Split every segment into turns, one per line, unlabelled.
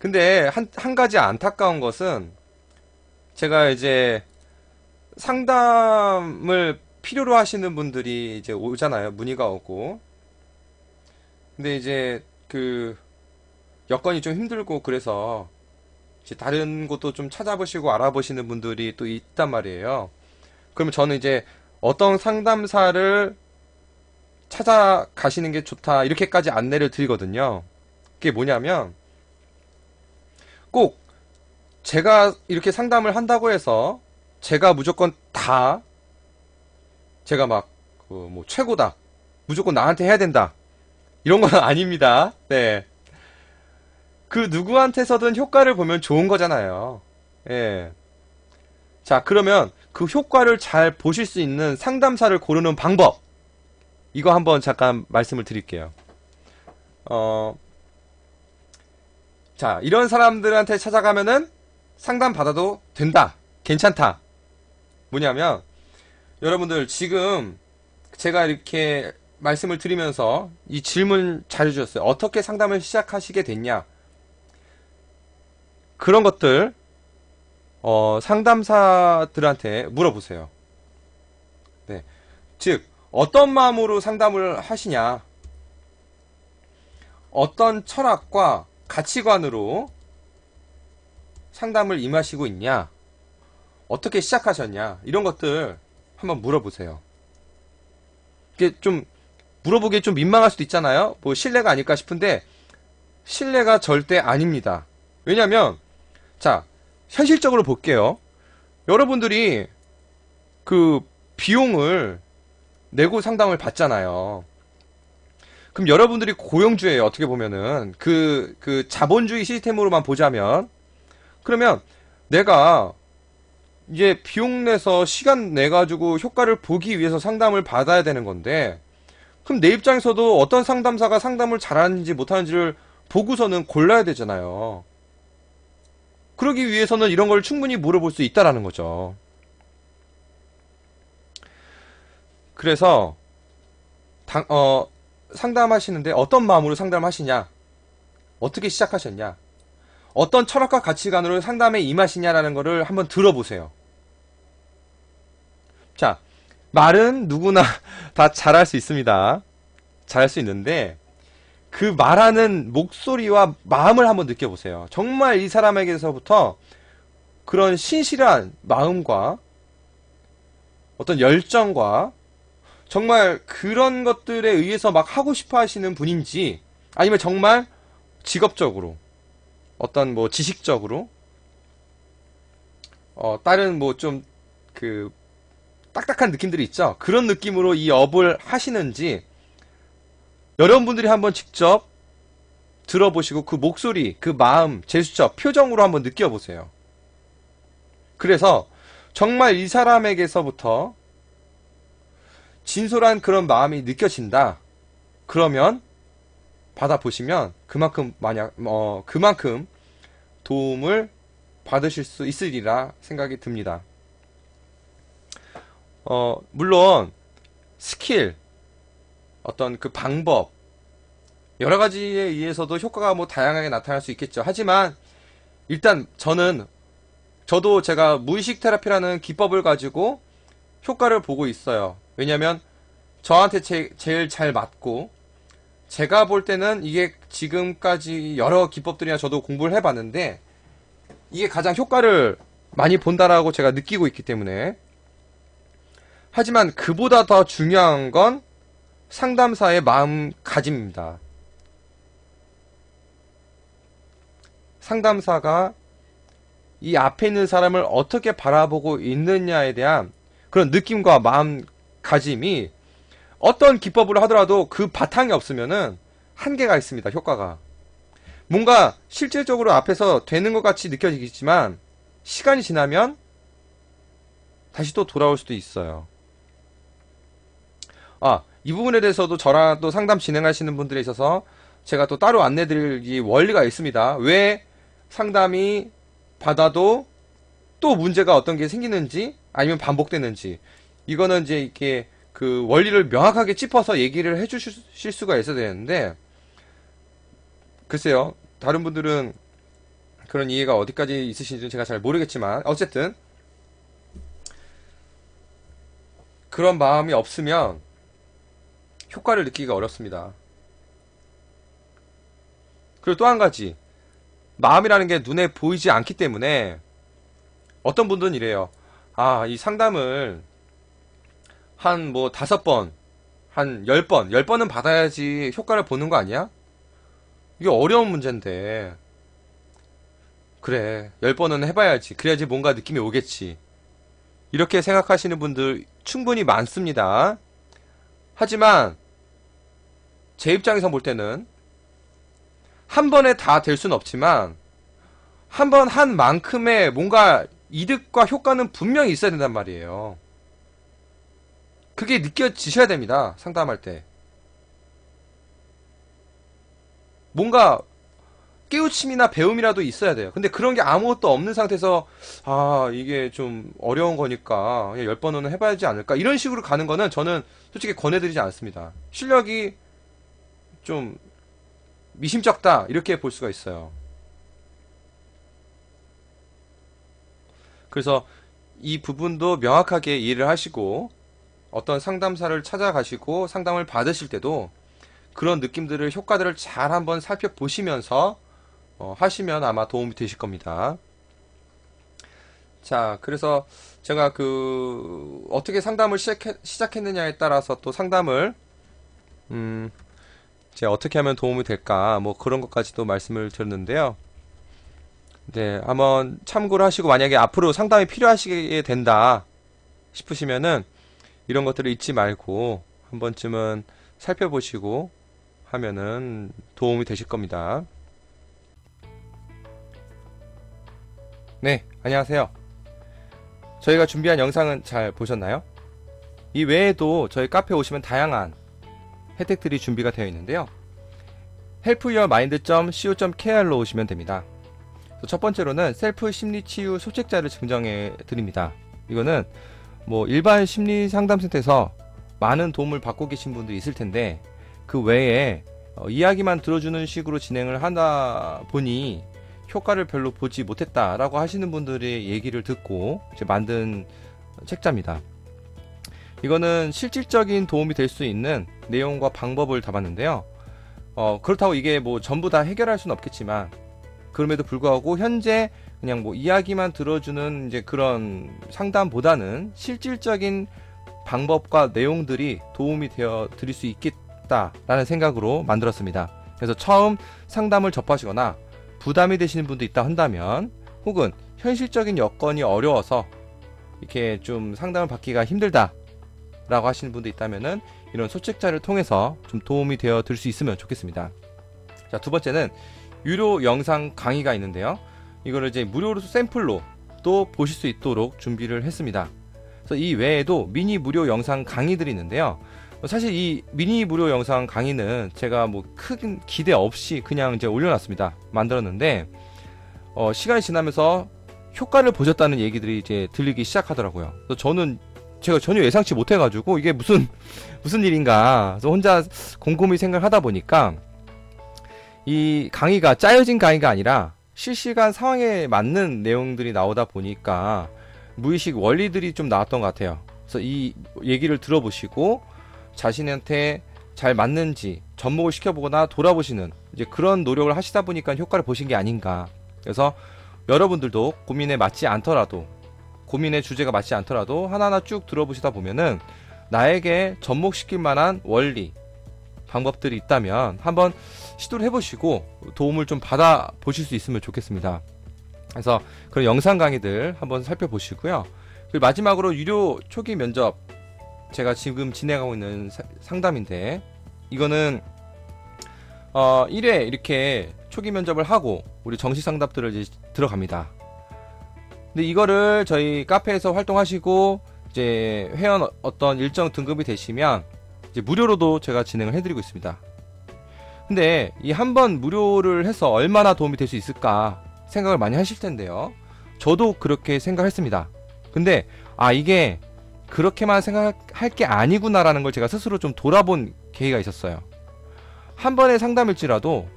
근데 한 가지 안타까운 것은 제가 이제 상담을 필요로 하시는 분들이 이제 오잖아요. 문의가 오고. 근데 이제 그 여건이 좀 힘들고 그래서 이제 다른 곳도 좀 찾아보시고 알아보시는 분들이 또 있단 말이에요. 그러면 저는 이제 어떤 상담사를 찾아가시는 게 좋다 이렇게까지 안내를 드리거든요. 그게 뭐냐면 꼭 제가 이렇게 상담을 한다고 해서 제가 무조건 다 제가 막 그 뭐 최고다 무조건 나한테 해야 된다 이런 건 아닙니다. 네. 그 누구한테서든 효과를 보면 좋은 거잖아요. 예. 자, 그러면 그 효과를 잘 보실 수 있는 상담사를 고르는 방법. 이거 한번 잠깐 말씀을 드릴게요. 어, 자, 이런 사람들한테 찾아가면은 상담 받아도 된다. 괜찮다. 뭐냐면, 여러분들 지금 제가 이렇게 말씀을 드리면서 이 질문 잘 해주셨어요. 어떻게 상담을 시작하시게 됐냐? 그런 것들, 상담사들한테 물어보세요. 네. 즉, 어떤 마음으로 상담을 하시냐? 어떤 철학과 가치관으로 상담을 임하시고 있냐? 어떻게 시작하셨냐? 이런 것들 한번 물어보세요. 이게 좀 물어보기에 좀 민망할 수도 있잖아요. 뭐 신뢰가 아닐까 싶은데 신뢰가 절대 아닙니다. 왜냐면 자, 현실적으로 볼게요. 여러분들이 그 비용을 내고 상담을 받잖아요. 그럼 여러분들이 고용주예요. 어떻게 보면은 그 자본주의 시스템으로만 보자면 그러면 내가 이제 비용 내서 시간 내 가지고 효과를 보기 위해서 상담을 받아야 되는 건데 그럼 내 입장에서도 어떤 상담사가 상담을 잘하는지 못하는지를 보고서는 골라야 되잖아요. 그러기 위해서는 이런 걸 충분히 물어볼 수 있다라는 거죠. 그래서 상담하시는데 어떤 마음으로 상담하시냐? 어떻게 시작하셨냐? 어떤 철학과 가치관으로 상담에 임하시냐라는 거를 한번 들어보세요. 자, 말은 누구나 다 잘할 수 있습니다. 잘할 수 있는데 그 말하는 목소리와 마음을 한번 느껴보세요. 정말 이 사람에게서부터 그런 신실한 마음과 어떤 열정과 정말 그런 것들에 의해서 막 하고 싶어 하시는 분인지 아니면 정말 직업적으로 어떤 뭐 지식적으로 다른 뭐 좀 그 딱딱한 느낌들이 있죠. 그런 느낌으로 이 업을 하시는지 여러분들이 한번 직접 들어보시고 그 목소리, 그 마음, 제스처, 표정으로 한번 느껴보세요. 그래서 정말 이 사람에게서부터 진솔한 그런 마음이 느껴진다. 그러면 받아보시면 그만큼 도움을 받으실 수 있으리라 생각이 듭니다. 물론 스킬, 어떤 그 방법 여러 가지에 의해서도 효과가 뭐 다양하게 나타날 수 있겠죠. 하지만 일단 저도 제가 무의식 테라피라는 기법을 가지고 효과를 보고 있어요. 왜냐면 저한테 제일 잘 맞고 제가 볼 때는 이게 지금까지 여러 기법들이나 저도 공부를 해봤는데 이게 가장 효과를 많이 본다라고 제가 느끼고 있기 때문에 하지만 그보다 더 중요한 건 상담사의 마음가짐입니다. 상담사가 이 앞에 있는 사람을 어떻게 바라보고 있느냐에 대한 그런 느낌과 마음가짐이 어떤 기법으로 하더라도 그 바탕이 없으면은 한계가 있습니다. 효과가. 뭔가 실질적으로 앞에서 되는 것 같이 느껴지겠지만 시간이 지나면 다시 또 돌아올 수도 있어요. 이 부분에 대해서도 저랑 또 상담 진행하시는 분들에 있어서 제가 또 따로 안내드릴 원리가 있습니다. 왜 상담이 받아도 또 문제가 어떤 게 생기는지 아니면 반복되는지 이거는 이제 이렇게 그 원리를 명확하게 짚어서 얘기를 해주실 수가 있어야 되는데 글쎄요 다른 분들은 그런 이해가 어디까지 있으신지는 제가 잘 모르겠지만 어쨌든 그런 마음이 없으면 효과를 느끼기가 어렵습니다. 그리고 또 한 가지, 마음이라는 게 눈에 보이지 않기 때문에 어떤 분들은 이래요. 아, 이 상담을 한 뭐 5번, 한 10번, 10번은 받아야지 효과를 보는 거 아니야? 이게 어려운 문제인데. 그래, 10번은 해봐야지. 그래야지 뭔가 느낌이 오겠지. 이렇게 생각하시는 분들 충분히 많습니다. 하지만 제 입장에서 볼 때는 한 번에 다 될 수는 없지만 한 번 한 만큼의 뭔가 이득과 효과는 분명히 있어야 된단 말이에요. 그게 느껴지셔야 됩니다. 상담할 때. 뭔가 깨우침이나 배움이라도 있어야 돼요. 근데 그런 게 아무것도 없는 상태에서 아, 이게 좀 어려운 거니까 10번은 해봐야지 않을까, 이런 식으로 가는 거는 저는 솔직히 권해드리지 않습니다. 실력이 좀 미심쩍다, 이렇게 볼 수가 있어요. 그래서 이 부분도 명확하게 이해를 하시고 어떤 상담사를 찾아가시고 상담을 받으실 때도 그런 느낌들을, 효과들을 잘 한번 살펴보시면서 하시면 아마 도움이 되실 겁니다. 자, 그래서 제가 어떻게 상담을 시작했느냐에 따라서 또 상담을 이제 어떻게 하면 도움이 될까, 뭐 그런 것까지도 말씀을 드렸는데요. 네, 한번 참고를 하시고 만약에 앞으로 상담이 필요하시게 된다 싶으시면은 이런 것들을 잊지 말고 한 번쯤은 살펴보시고 하면은 도움이 되실 겁니다. 네, 안녕하세요. 저희가 준비한 영상은 잘 보셨나요? 이 외에도 저희 카페 오시면 다양한 혜택들이 준비가 되어 있는데요. helpyourmind.co.kr로 오시면 됩니다. 첫 번째로는 셀프 심리치유 소책자를 증정해 드립니다. 이거는 뭐 일반 심리 상담센터에서 많은 도움을 받고 계신 분들이 있을 텐데 그 외에 이야기만 들어주는 식으로 진행을 하다 보니 효과를 별로 보지 못했다라고 하시는 분들의 얘기를 듣고 이제 만든 책자입니다. 이거는 실질적인 도움이 될 수 있는 내용과 방법을 담았는데요. 그렇다고 이게 뭐 전부 다 해결할 수는 없겠지만 그럼에도 불구하고 현재 그냥 뭐 이야기만 들어주는 이제 그런 상담보다는 실질적인 방법과 내용들이 도움이 되어 드릴 수 있겠다라는 생각으로 만들었습니다. 그래서 처음 상담을 접하시거나 부담이 되시는 분도 있다 한다면, 혹은 현실적인 여건이 어려워서 이렇게 좀 상담을 받기가 힘들다 라고 하시는 분도 있다면은 이런 소책자를 통해서 좀 도움이 되어 드릴 수 있으면 좋겠습니다. 자, 두 번째는 유료 영상 강의가 있는데요. 이거를 이제 무료로 샘플로 또 보실 수 있도록 준비를 했습니다. 그래서 이 외에도 미니 무료 영상 강의들이 있는데요. 사실 이 미니 무료 영상 강의는 제가 뭐 큰 기대 없이 그냥 이제 올려놨습니다. 만들었는데 시간이 지나면서 효과를 보셨다는 얘기들이 이제 들리기 시작하더라고요. 그래서 저는 제가 전혀 예상치 못해가지고 이게 무슨 일인가, 그래서 혼자 곰곰이 생각하다 보니까 이 강의가 짜여진 강의가 아니라 실시간 상황에 맞는 내용들이 나오다 보니까 무의식 원리들이 좀 나왔던 것 같아요. 그래서 이 얘기를 들어보시고 자신한테 잘 맞는지 접목을 시켜보거나 돌아보시는 이제 그런 노력을 하시다 보니까 효과를 보신 게 아닌가. 그래서 여러분들도 고민에 맞지 않더라도, 고민의 주제가 맞지 않더라도 하나하나 쭉 들어보시다 보면은 나에게 접목시킬 만한 원리, 방법들이 있다면 한번 시도를 해보시고 도움을 좀 받아 보실 수 있으면 좋겠습니다. 그래서 그런 영상 강의들 한번 살펴보시고요. 그리고 마지막으로 유료 초기 면접, 제가 지금 진행하고 있는 상담인데 이거는 1회 이렇게 초기 면접을 하고 우리 정식 상담들을 이제 들어갑니다. 근데 이거를 저희 카페에서 활동하시고 이제 회원 어떤 일정 등급이 되시면 이제 무료로도 제가 진행을 해드리고 있습니다. 근데 이 한 번 무료를 해서 얼마나 도움이 될 수 있을까 생각을 많이 하실 텐데요. 저도 그렇게 생각했습니다. 근데 이게 그렇게만 생각할 게 아니구나라는 걸 제가 스스로 좀 돌아본 계기가 있었어요. 한 번의 상담일지라도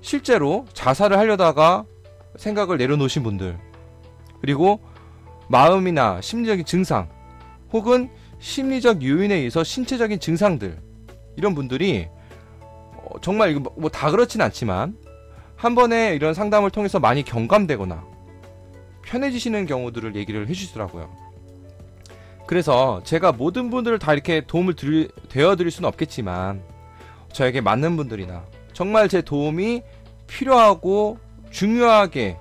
실제로 자살을 하려다가 생각을 내려놓으신 분들, 그리고 마음이나 심리적인 증상 혹은 심리적 요인에 의해서 신체적인 증상들, 이런 분들이 정말 이거 뭐 다 그렇진 않지만 한 번에 이런 상담을 통해서 많이 경감되거나 편해지시는 경우들을 얘기를 해주시더라고요. 그래서 제가 모든 분들을 다 이렇게 도움을 되어드릴 수는 없겠지만, 저에게 맞는 분들이나 정말 제 도움이 필요하고 중요하게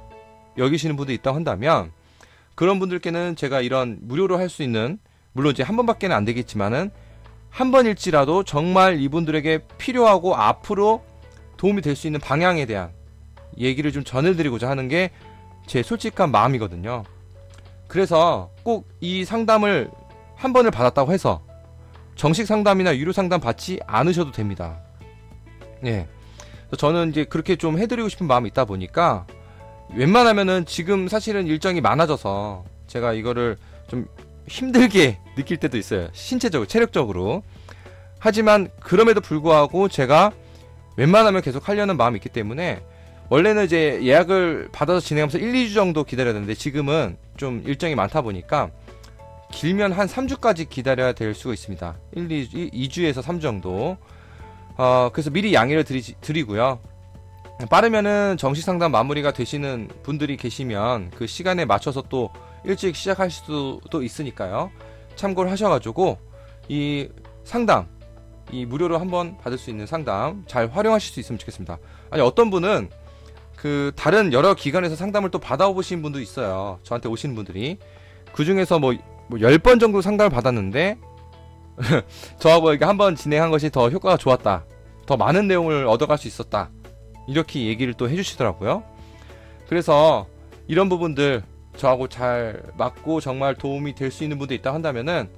여기시는 분들이 있다고 한다면, 그런 분들께는 제가 이런 무료로 할 수 있는, 물론 이제 한 번밖에는 안 되겠지만은 한 번일지라도 정말 이분들에게 필요하고 앞으로 도움이 될 수 있는 방향에 대한 얘기를 좀 전해드리고자 하는 게 제 솔직한 마음이거든요. 그래서 꼭 이 상담을 한 번을 받았다고 해서 정식 상담이나 유료 상담 받지 않으셔도 됩니다. 예. 저는 이제 그렇게 좀 해드리고 싶은 마음이 있다 보니까 웬만하면은 지금 사실은 일정이 많아져서 제가 이거를 좀 힘들게 느낄 때도 있어요. 신체적으로, 체력적으로. 하지만 그럼에도 불구하고 제가 웬만하면 계속 하려는 마음이 있기 때문에, 원래는 이제 예약을 받아서 진행하면서 1, 2주 정도 기다려야 되는데 지금은 좀 일정이 많다 보니까 길면 한 3주까지 기다려야 될 수가 있습니다. 2주에서 3주 정도. 그래서 미리 양해를 드리고요. 빠르면은 정식 상담 마무리가 되시는 분들이 계시면 그 시간에 맞춰서 또 일찍 시작할 수도 있으니까요. 참고를 하셔가지고 이 상담, 이 무료로 한번 받을 수 있는 상담 잘 활용하실 수 있으면 좋겠습니다. 아니, 어떤 분은 그 다른 여러 기관에서 상담을 또 받아보신 분도 있어요. 저한테 오시는 분들이. 그 중에서 뭐 10번 정도 상담을 받았는데 저하고 이렇게 한번 진행한 것이 더 효과가 좋았다, 더 많은 내용을 얻어갈 수 있었다, 이렇게 얘기를 또 해주시더라고요. 그래서 이런 부분들 저하고 잘 맞고 정말 도움이 될 수 있는 분들 있다 한다면은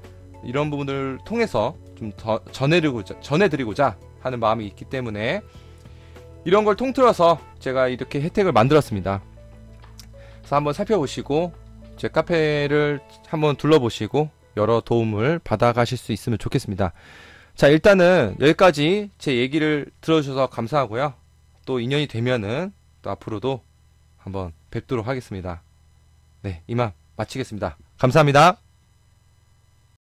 이런 부분들을 통해서 좀 더 전해드리고자 하는 마음이 있기 때문에 이런 걸 통틀어서 제가 이렇게 혜택을 만들었습니다. 그래서 한번 살펴보시고 제 카페를 한번 둘러보시고 여러 도움을 받아가실 수 있으면 좋겠습니다. 자, 일단은 여기까지 제 얘기를 들어주셔서 감사하고요. 또 인연이 되면은 또 앞으로도 한번 뵙도록 하겠습니다. 네, 이만 마치겠습니다. 감사합니다.